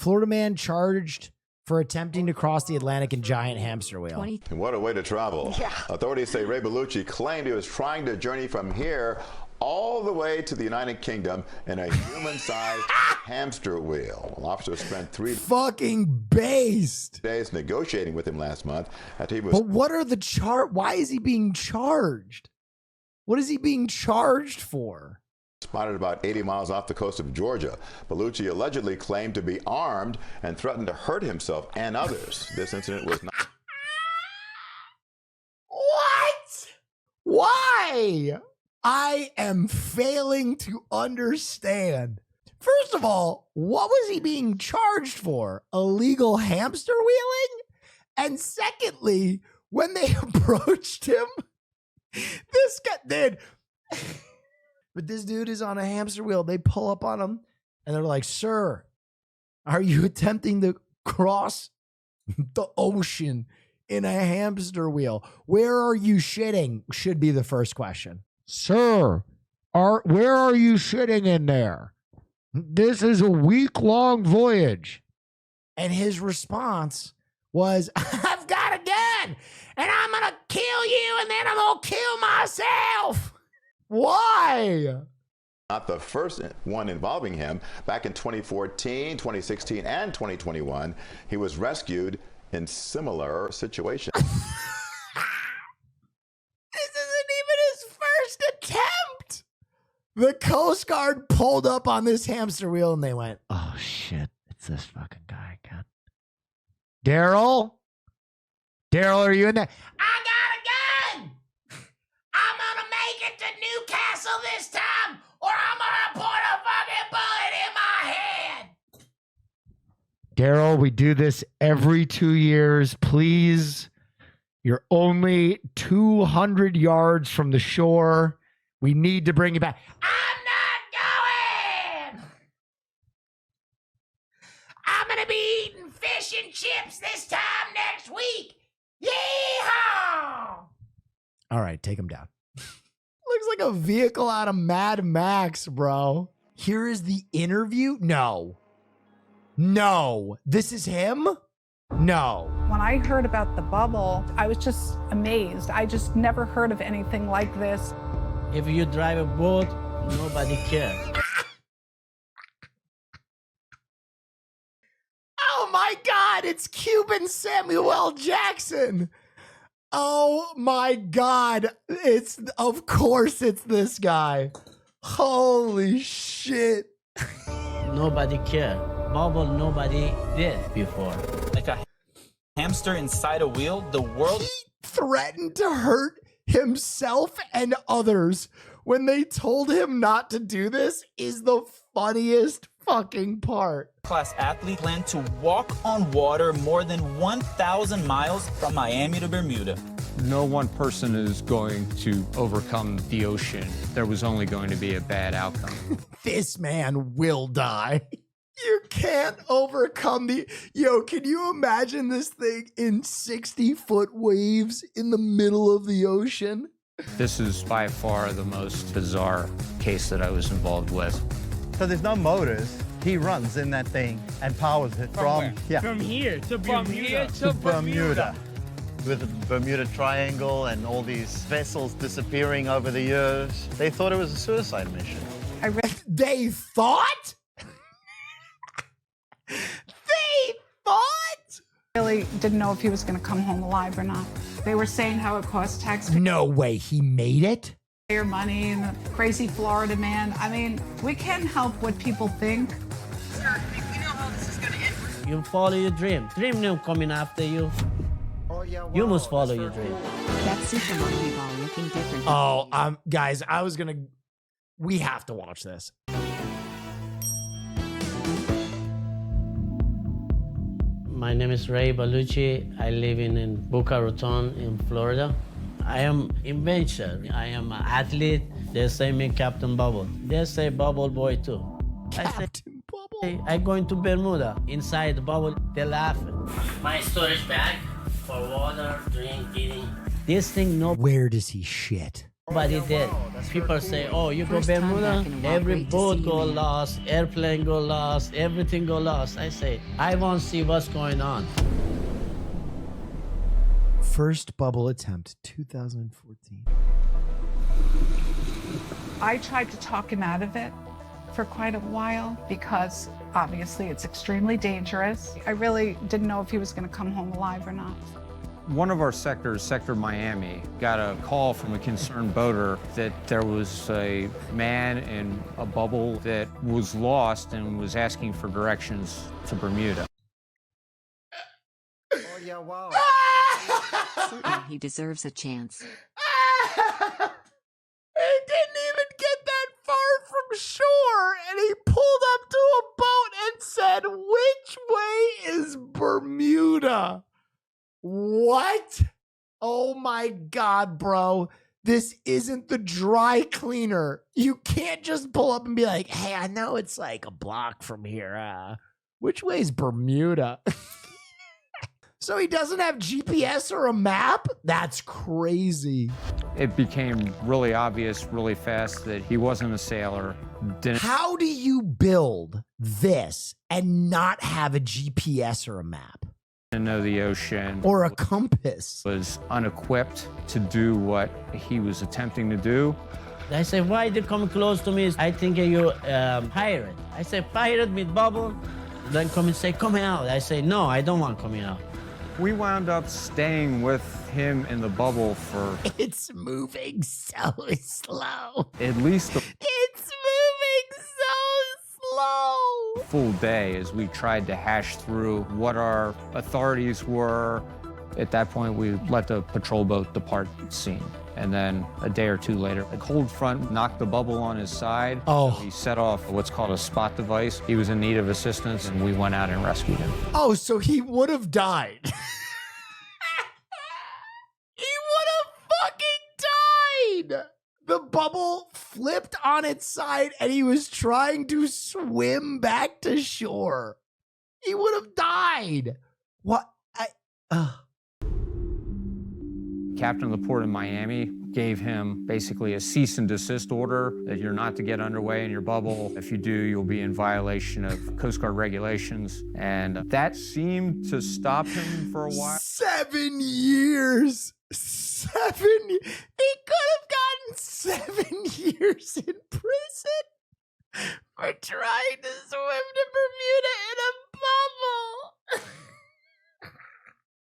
Florida man charged for attempting to cross the Atlantic in giant hamster wheel. And what a way to travel. Yeah. Authorities say Ray Bellucci claimed he was trying to journey from here all the way to the United Kingdom in a human-sized hamster wheel. Well, officers spent 3 Fucking based. days negotiating with him last month after he was... But what are the why is he being charged? What is he being charged for? spotted about 80 miles off the coast of Georgia. Bellucci allegedly claimed to be armed and threatened to hurt himself and others. This incident was not... What? Why? I am failing to understand. First of all, what was he being charged for? Illegal hamster wheeling? And secondly, when they approached him, this guy did. But this dude is on a hamster wheel. They pull up on him and they're like, "Sir, are you attempting to cross the ocean in a hamster wheel? Where are you shitting?" Should be the first question. "Sir, where are you shitting in there? This is a week-long voyage." And his response was, "I've got a gun and I'm going to kill you and then I'm going to kill myself." Why? Not the first one involving him. Back in 2014, 2016, and 2021, he was rescued in similar situations. This isn't even his first attempt. The Coast Guard pulled up on this hamster wheel and they went, "Oh shit, it's this fucking guy again. Daryl? Daryl, are you in there?" "I got a gun. I'm gonna make it to Newcastle this time or I'm gonna put a fucking bullet in my head." "Daryl, we do this every 2 years. Please. You're only 200 yards from the shore. We need to bring you back." "I'm not going. I'm going to be eating fish and chips this time next week. Yeehaw!" All right, take him down. Looks like a vehicle out of Mad Max, bro. Here is the interview. No. This is him? No. When I heard about the bubble, I was just amazed. I just never heard of anything like this. If you drive a boat, nobody cares. Oh my God, it's Cuban Samuel L. Jackson. Oh my God. Of course it's this guy. Holy shit. Nobody cared. Bubble, nobody did before. Like a hamster inside a wheel, the world... He threatened to hurt himself and others when they told him not to do this is the funniest fucking part. Class athlete planned to walk on water more than 1,000 miles from Miami to Bermuda. No one person is going to overcome the ocean. There was only going to be a bad outcome. This man will die. You can't overcome the... Yo, can you imagine this thing in 60-foot waves in the middle of the ocean? This is by far the most bizarre case that I was involved with. So there's no motors. He runs in that thing and powers it from here to Bermuda. With the Bermuda Triangle and all these vessels disappearing over the years, they thought it was a suicide mission. They thought? They thought? Really didn't know if he was going to come home alive or not. They were saying how it cost taxpayers No way, he made it? money and the crazy Florida man. I mean, we can't help what people think. Sir, I think we know how this is going to end. You follow your dream. Dream no coming after you. You must follow your dream. That supermarket ball looking different. Oh, guys, we have to watch this. My name is Ray Bellucci. I live in Boca Raton in Florida. I am inventor. I am an athlete. They say me Captain Bubble. They say Bubble Boy too. Captain Bubble. I going to Bermuda. Inside the bubble, they laughing. My storage bag for water, drink, eating. This thing, no. Where does he shit? But it did. People say, oh, you go First time Bermuda, back in a while, every great to boat see you, go man. lost, airplane go lost, everything go lost. I say, I want to see what's going on. First bubble attempt, 2014. I tried to talk him out of it for quite a while because obviously it's extremely dangerous. I really didn't know if he was going to come home alive or not. One of our sectors, Sector Miami, got a call from a concerned boater that there was a man in a bubble that was lost and was asking for directions to Bermuda. Oh, yeah, wow. Certainly he deserves a chance. He didn't even get that far from shore, and he pulled up to a boat and said, "Which way is Bermuda?" What? Oh my God, bro. This isn't the dry cleaner. You can't just pull up and be like, "Hey, I know it's like a block from here. Which way is Bermuda?" So he doesn't have GPS or a map? That's crazy. It became really obvious really fast that he wasn't a sailor. How do you build this and not have a GPS or a map? Didn't know the ocean. Or a compass? Was unequipped to do what he was attempting to do. I say, why you come close to me? I think you pirate. I say, pirate with bubble. Then come and say, coming out. I say, no, I don't want coming out. We wound up staying with him in the bubble for It's moving so slow. at least a It's moving so slow. full day as we tried to hash through what our authorities were. At that point, we let the patrol boat depart the scene. And then a day or two later, a cold front knocked the bubble on his side. Oh. So he set off what's called a spot device. He was in need of assistance, and we went out and rescued him. Oh, so he would have died. He would have fucking died. The bubble flipped on its side and he was trying to swim back to shore. He would have died. What? Captain of the port of Miami gave him basically a cease and desist order that you're not to get underway in your bubble. If you do, you'll be in violation of Coast Guard regulations. And that seemed to stop him for a while. 7 years. 7. He could have gotten 7 years in prison for trying to swim to Bermuda in a bubble.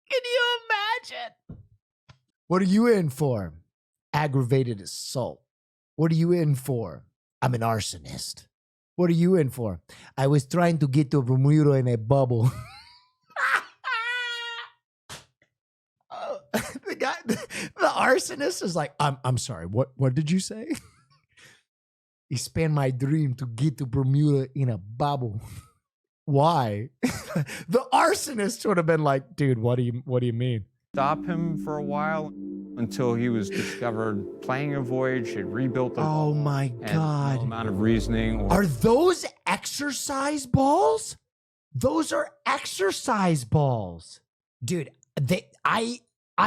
Can you imagine? What are you in for? Aggravated assault. What are you in for? I'm an arsonist. What are you in for? I was trying to get to Bermuda in a bubble. The guy, the arsonist is like, I'm sorry. What did you say? He spanned my dream to get to Bermuda in a bubble. Why? The arsonist would have been like, dude, what do you mean? Stop him for a while until he was discovered planning a voyage, had rebuilt the Oh my and God. no amount of reasoning. Are those exercise balls? Those are exercise balls. Dude, I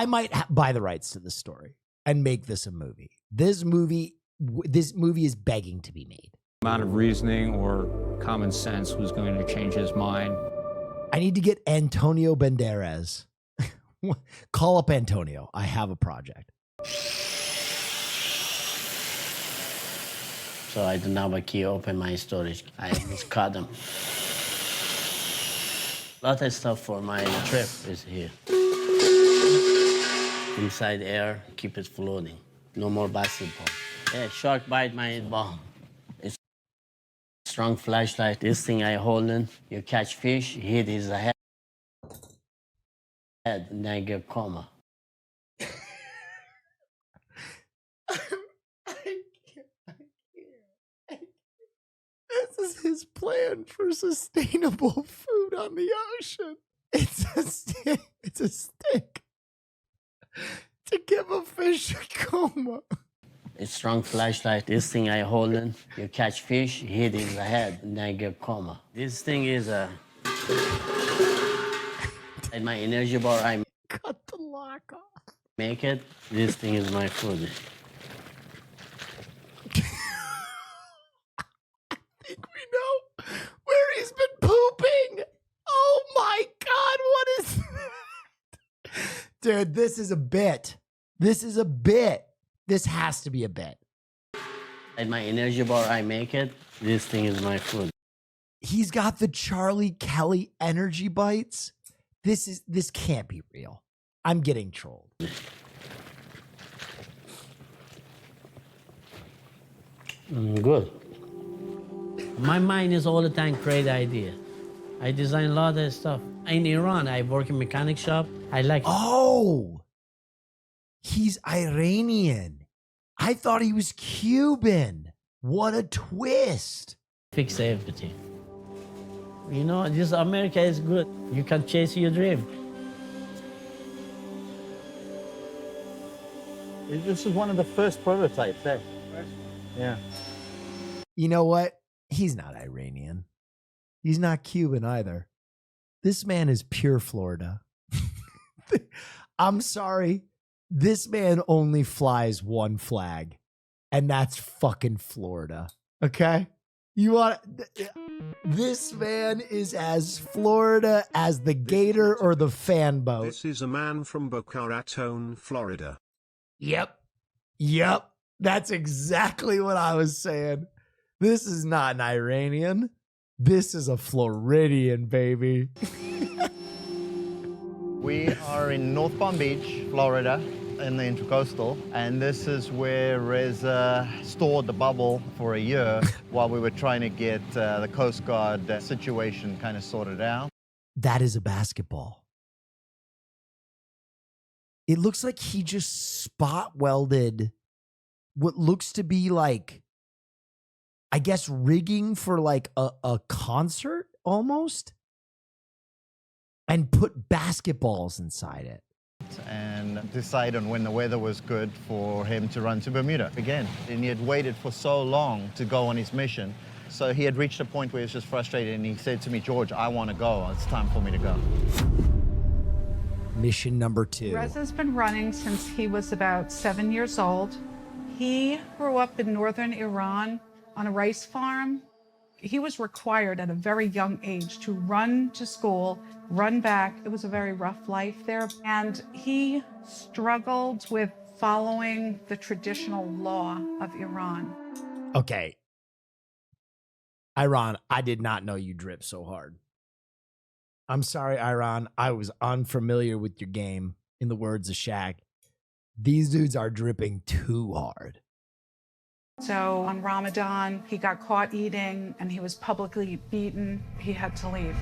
might buy the rights to this story and make this a movie. This movie is begging to be made. amount of reasoning or common sense was going to change his mind. I need to get Antonio Banderas. Call up Antonio. I have a project. So I don't have a key open my storage. I just cut them. A lot of stuff for my trip is here. Inside air, keep it floating. No more basketball. Yeah, shark bite my ball. It's strong flashlight. This thing I hold in, you catch fish, hit his head, and then get coma. This is his plan for sustainable food on the ocean. It's a stick to give a fish a coma. It's strong flashlight. This thing I hold in, you catch fish, hit his head, and then get coma. This thing is and my energy bar, I Cut the lock off. make it. This thing is my food. Dude, this is a bit. This is a bit. This has to be a bit. At my energy bar, I make it. This thing is my food. He's got the Charlie Kelly energy bites. This can't be real. I'm getting trolled. Good. My mind is all the time create idea. I design a lot of stuff. In Iran, I work in mechanic shop. I like Oh, he's Iranian. I thought he was Cuban. What a twist. fix everything. You know, this America is good. You can chase your dream. This is one of the first prototypes, eh? Yeah. You know what? He's not Iranian. He's not Cuban either. This man is pure Florida. I'm sorry. This man only flies one flag, and that's fucking Florida. Okay? You want this man is as Florida as the gator or the fan boat. This is a man from Boca Raton, Florida. Yep. That's exactly what I was saying. This is not an Iranian. This is a Floridian, baby. We are in North Palm Beach, Florida, in the Intracoastal, and this is where Reza stored the bubble for a year while we were trying to get the Coast Guard situation kind of sorted out. That is a basketball. It looks like he just spot welded what looks to be like, I guess, rigging for like a concert almost, and put basketballs inside it. And decide on when the weather was good for him to run to Bermuda again. And he had waited for so long to go on his mission. So he had reached a point where he was just frustrated, and he said to me, George, I want to go. It's time for me to go. Mission number 2. Reza's been running since he was about 7 years old. He grew up in northern Iran on a rice farm. He was required at a very young age to run to school, run back. It was a very rough life there. And he struggled with following the traditional law of Iran. Okay. Iran, I did not know you drip so hard. I'm sorry, Iran. I was unfamiliar with your game, in the words of Shaq. These dudes are dripping too hard. So on Ramadan, he got caught eating and he was publicly beaten. He had to leave.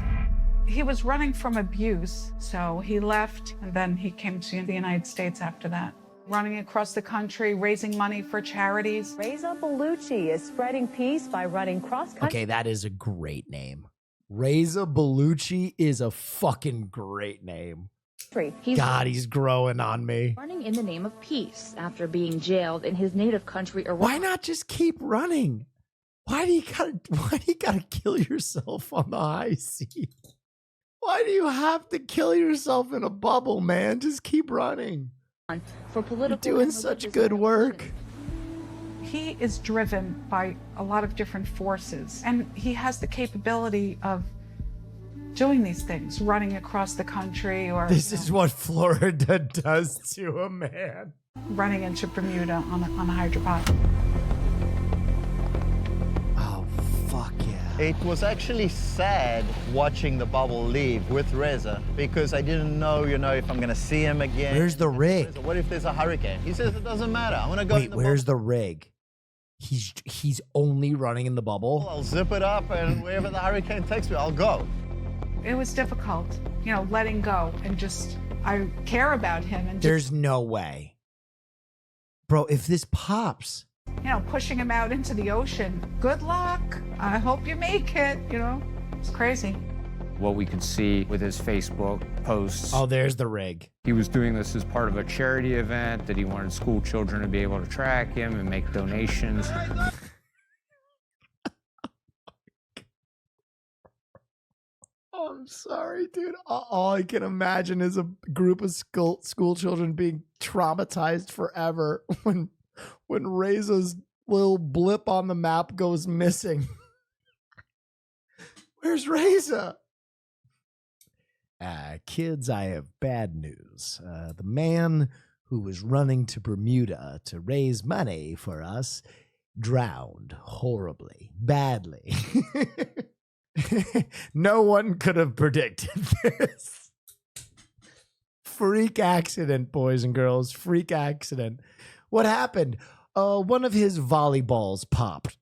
He was running from abuse, so he left, and then he came to the United States after that. Running across the country, raising money for charities. Reza Bellucci is spreading peace by running cross-country. Okay, that is a great name. Reza Bellucci is a fucking great name. He's growing on me. Running in the name of peace after being jailed in his native country, Iran. Why not just keep running? Why do you gotta kill yourself on the high seas? Why do you have to kill yourself in a bubble, man? Just keep running. For political You're doing such good work. He is driven by a lot of different forces, and he has the capability of doing these things, running across the country, or this is what Florida does to a man. Running into Bermuda on a hydropod. Oh, fuck yeah. It was actually sad watching the bubble leave with Reza because I didn't know, if I'm going to see him again. Where's the rig? What if there's a hurricane? He says it doesn't matter. I'm going to go. Wait, where's the rig? He's only running in the bubble? I'll zip it up, and wherever the hurricane takes me, I'll go. It was difficult, letting go, and just, I care about him. And there's no way. Bro, if this pops. Pushing him out into the ocean. Good luck. I hope you make it, It's crazy. What we could see with his Facebook posts. Oh, there's the rig. He was doing this as part of a charity event that he wanted school children to be able to track him and make donations. I'm sorry, dude. All I can imagine is a group of school children being traumatized forever when Reza's little blip on the map goes missing. Where's Reza? Kids, I have bad news. The man who was running to Bermuda to raise money for us drowned horribly, badly. No one could have predicted this. Freak accident, boys and girls. Freak accident. What happened? One of his volleyballs popped.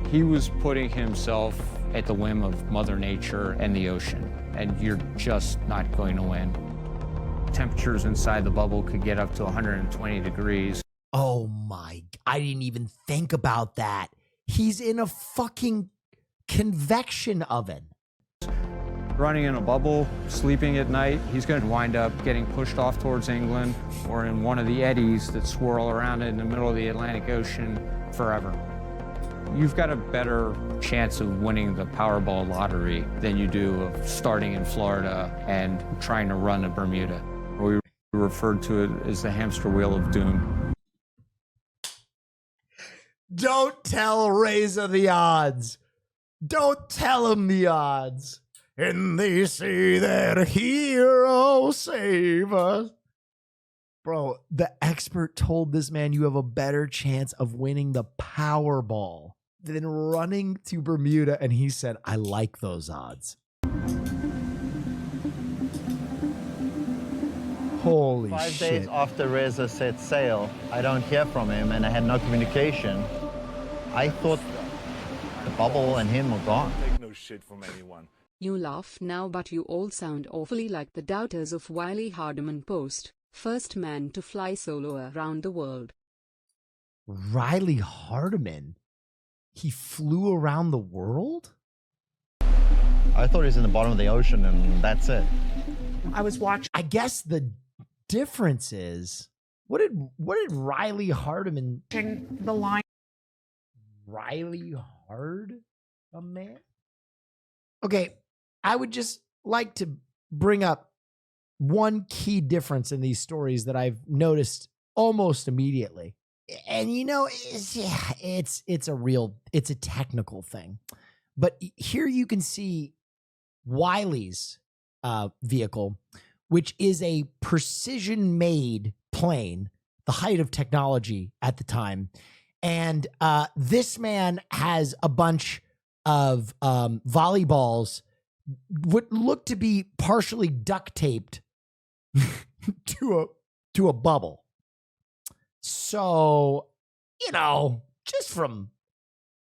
He was putting himself at the whim of Mother Nature and the ocean, and you're just not going to win. Temperatures inside the bubble could get up to 120 degrees. Oh my, I didn't even think about that. He's in a fucking convection oven. Running in a bubble, sleeping at night, he's going to wind up getting pushed off towards England or in one of the eddies that swirl around in the middle of the Atlantic Ocean forever. You've got a better chance of winning the Powerball lottery than you do of starting in Florida and trying to run to Bermuda. We referred to it as the hamster wheel of doom. Don't tell Reza the odds. Don't tell him the odds. And they say that a hero save us. Bro, the expert told this man you have a better chance of winning the Powerball than running to Bermuda, and he said, I like those odds. Holy 5 shit. days after Reza set sail, I don't hear from him and I had no communication. I thought the bubble and him were gone. Take no shit from anyone. You laugh now, but you all sound awfully like the doubters of Wiley Hardeman post. First man to fly solo around the world. Riley Hardeman? He flew around the world? I thought he was in the bottom of the ocean and that's it. I was watching. I guess the difference is, what did Riley Hardeman? The line. Riley Hardeman? Okay, I would just like to bring up one key difference in these stories that I've noticed almost immediately. And you know, it's a technical thing. But here you can see Wiley's vehicle, which is a precision-made plane, the height of technology at the time. And this man has a bunch of volleyballs, what look to be partially duct taped to a bubble. So, you know, just from,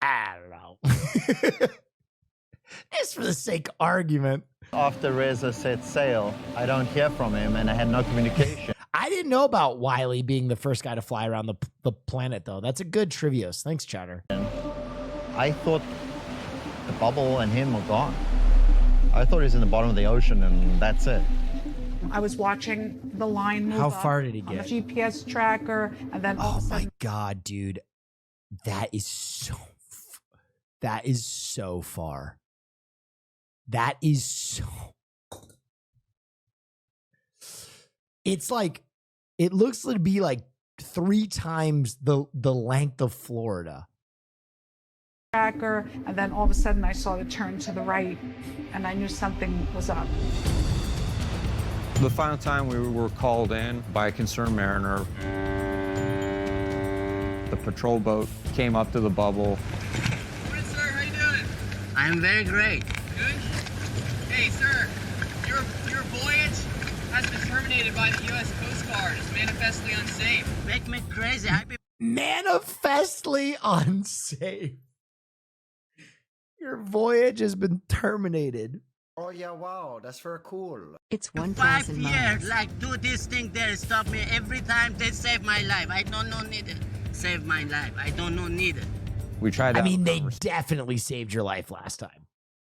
I don't know, just for the sake of argument. After Reza set sail, I don't hear from him and I had no communication. I didn't know about Wiley being the first guy to fly around the planet, though. That's a good trivios. Thanks, Chatter. I thought the bubble and him were gone. I thought he was in the bottom of the ocean and that's it. I was watching the line move How up far did he on get? the GPS tracker, and then all Oh of a my sudden, God, dude. That is so far. That is so. It's like, it looks to be like 3 times the length of Florida. tracker, and then all of a sudden I saw it turn to the right, and I knew something was up. The final time we were called in by a concerned mariner, the patrol boat came up to the bubble. Morning, sir. How you doing? I'm very great. Good. Hey, sir. Your voyage has been terminated by the U.S. Coast Guard. It's manifestly unsafe. Make me crazy. Manifestly unsafe. Your voyage has been terminated. Oh yeah, wow, that's very cool. It's 1,000 5 miles. years, like, do this thing there, stop me. Every time they save my life. I don't know need it. Save my life. I don't know need it. We tried to I have mean, a they definitely saved your life last time.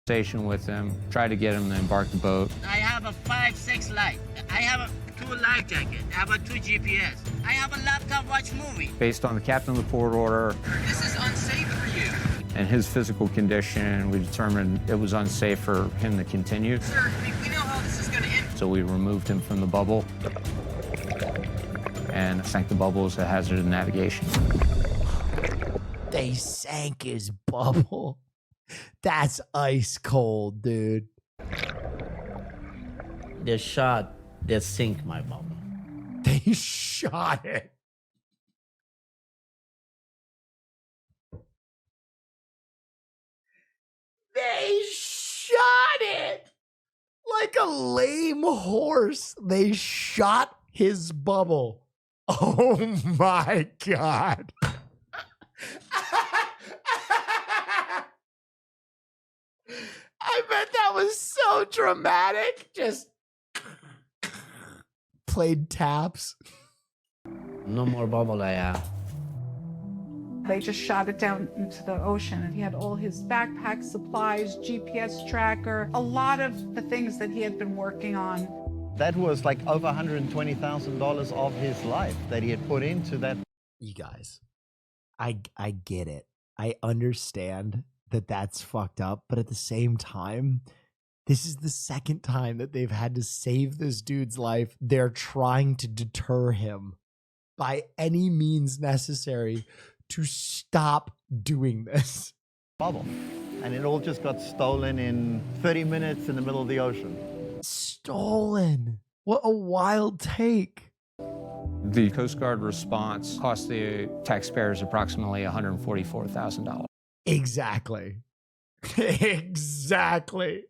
conversation with him, tried to get him to embark the boat. I have a 5-6 light. I have 2 life jackets. I have 2 GPS. I have a laptop watch movie. Based on the captain of the port order This is unsafe for you. and his physical condition, we determined it was unsafe for him to continue. Sir, we know how this is going to end. So we removed him from the bubble and sank the bubble as a hazard of navigation. They sank his bubble. That's ice cold, dude. They shot, they sink my bubble. They shot it. They shot it. Like a lame horse. They shot his bubble. Oh my God. I bet that was so dramatic. Just played taps. No more bubble I have. They just shot it down into the ocean, and he had all his backpack supplies, GPS tracker, a lot of the things that he had been working on. That was like over $120,000 of his life that he had put into that. You guys, I get it. I understand that that's fucked up, but at the same time, this is the second time that they've had to save this dude's life. They're trying to deter him by any means necessary to stop doing this. Bubble. And it all just got stolen in 30 minutes in the middle of the ocean. Stolen. What a wild take. The Coast Guard response cost the taxpayers approximately $144,000. Exactly. Exactly.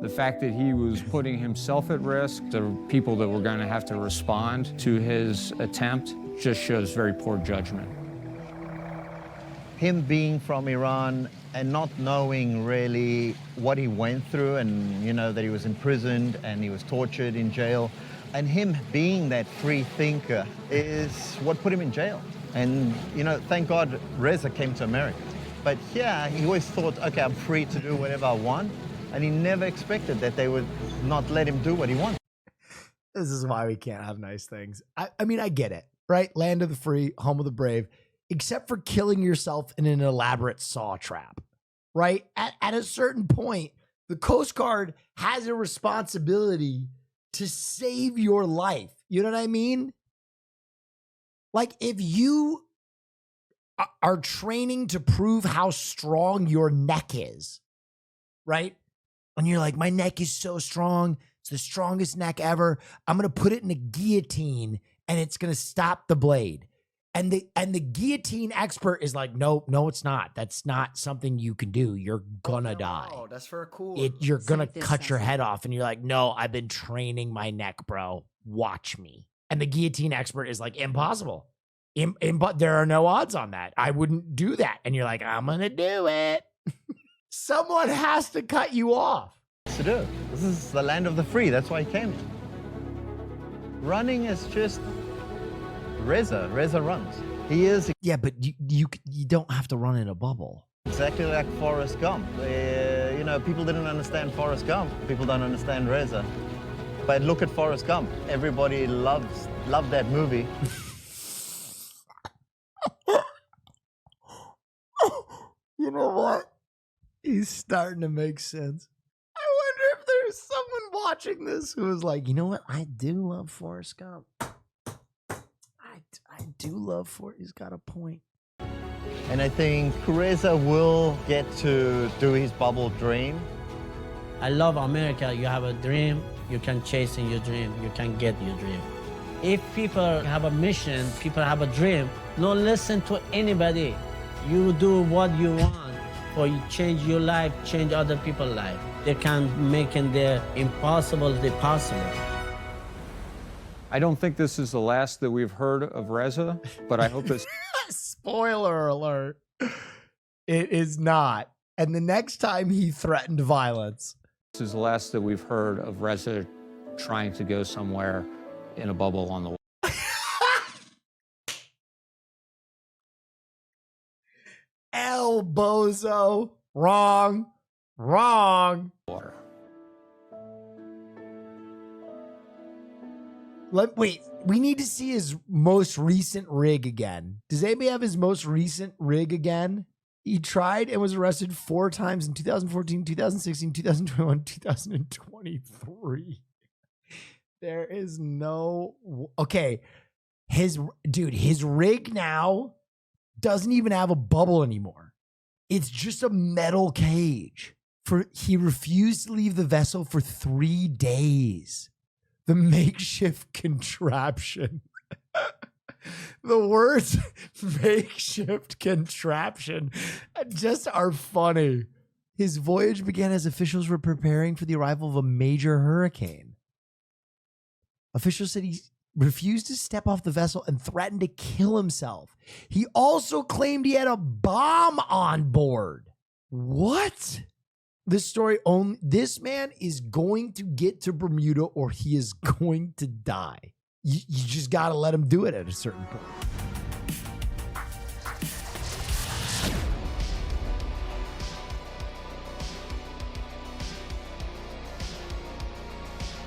The fact that he was putting himself at risk, the people that were going to have to respond to his attempt, just shows very poor judgment. Him being from Iran and not knowing really what he went through, and you know that he was imprisoned and he was tortured in jail, and him being that free thinker is what put him in jail. And you know, thank God Reza came to America. But yeah, he always thought, okay, I'm free to do whatever I want, and he never expected that they would not let him do what he wanted. This is why we can't have nice things. I mean, I get it, right? Land of the free, home of the brave. Except for killing yourself in an elaborate saw trap, right? At a certain point, the Coast Guard has a responsibility to save your life. You know what I mean? Like, if you are training to prove how strong your neck is, right? And you're like, my neck is so strong. It's the strongest neck ever. I'm going to put it in a guillotine and it's going to stop the blade. And the guillotine expert is like, no, it's not. That's not something you can do. You're gonna die. Oh, that's very cool. You're gonna cut your head off. And you're like, no, I've been training my neck, bro. Watch me. And the guillotine expert is like, impossible. But there are no odds on that. I wouldn't do that. And you're like, I'm gonna do it. Someone has to cut you off. To do. This is the land of the free. That's why he came here. Running is just Reza runs. He is. Yeah, but you don't have to run in a bubble. Exactly like Forrest Gump. You know, people didn't understand Forrest Gump. People don't understand Reza. But look at Forrest Gump. Everybody loved that movie. You know what? He's starting to make sense. I wonder if there's someone watching this who is like, you know what? I do love Forrest Gump. I do love Forrest. He's got a point. And I think Reza will get to do his bubble dream. I love America. You have a dream, you can chase in your dream, you can get your dream. If people have a mission, people have a dream, don't listen to anybody. You do what you want, or you change your life, change other people's life. They can make the impossible the possible. I don't think this is the last that we've heard of Reza, but I hope this... Spoiler alert. It is not. And the next time he threatened violence. This is the last that we've heard of Reza trying to go somewhere in a bubble on the water. El Bozo. Wrong. Wait, we need to see his most recent rig again. Does anybody have his most recent rig again? He tried and was arrested 4 times in 2014, 2016, 2021, 2023. There is no... Okay, his rig now doesn't even have a bubble anymore. It's just a metal cage. He refused to leave the vessel for 3 days. The makeshift contraption. The words makeshift contraption just are funny. His voyage began as officials were preparing for the arrival of a major hurricane. Officials said he refused to step off the vessel and threatened to kill himself. He also claimed he had a bomb on board. What? This man is going to get to Bermuda or he is going to die. You just got to let him do it at a certain point.